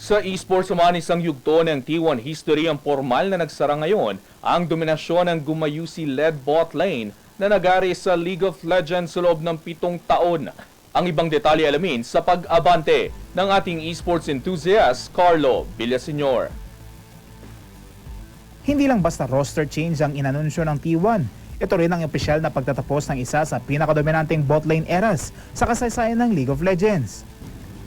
Sa esports naman, isang yugto ng T1 history ang formal na nagsara ngayon ang dominasyon ng Gumayusi-led bot lane na nagari sa League of Legends sa loob ng 7 taon. Ang ibang detalye alamin sa pag-abante ng ating esports enthusiast, Carlo Villaseñor. Hindi lang basta roster change ang inanunsyo ng T1. Ito rin ang opisyal na pagtatapos ng isa sa pinakadominanteng bot lane eras sa kasaysayan ng League of Legends.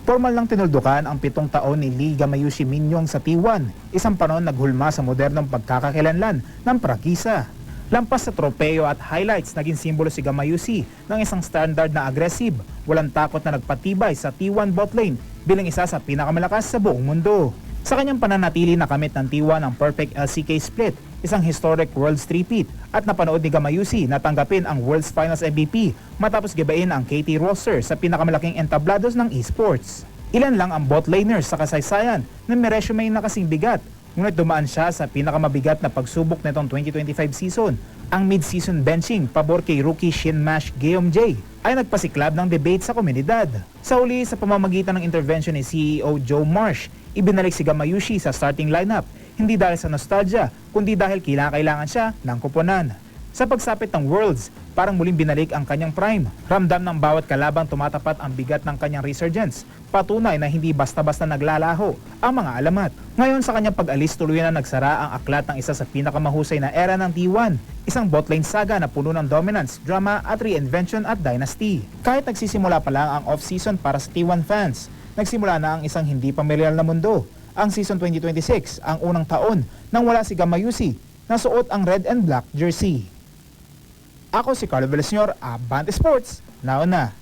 Formal lang tinuldukan ang 7 taon ni Lee Gamayushi Minyong sa T1, isang panon naghulma sa modernong pagkakakilanlan ng prangkisa. Lampas sa tropeo at highlights, naging simbolo si Gamayushi ng isang standard na aggressive, walang takot na nagpatibay sa T1 bot lane bilang isa sa pinakamalakas sa buong mundo. Sa kanyang pananatili nakamit ng T1 ang perfect LCK split, isang historic Worlds three-peat at napanood ni Gamayushi na tanggapin ang Worlds Finals MVP matapos gibain ang KT roster sa pinakamalaking entablados ng esports. Ilan lang ang bot laners sa kasaysayan na may resume na kasing bigat, ngunit dumaan siya sa pinakamabigat na pagsubok nitong 2025 season. Ang mid-season benching pabor kay rookie Shinmash Geomj ay nagpasiklab ng debate sa komunidad. Sa huli, sa pamamagitan ng intervention ni CEO Joe Marsh, ibinalik si Gamayushi sa starting lineup, hindi dahil sa nostalgia, kundi dahil kailangan siya ng kuponan. Sa pagsapit ng Worlds, parang muling binalik ang kanyang prime. Ramdam ng bawat kalabang tumatapat ang bigat ng kanyang resurgence. Patunay na hindi basta-basta naglalaho ang mga alamat. Ngayon sa kanyang pag-alis, tuluyan na nagsara ang aklat ng isa sa pinakamahusay na era ng T1. Isang botlane saga na puno ng dominance, drama at reinvention at dynasty. Kahit nagsisimula pa lang ang off-season para sa T1 fans, nagsimula na ang isang hindi pamilyar na mundo. Ang season 2026, ang unang taon nang wala si Gamayushi na suot ang red and black jersey. Ako si Carlo Villaseñor, Abante Sports, nauna.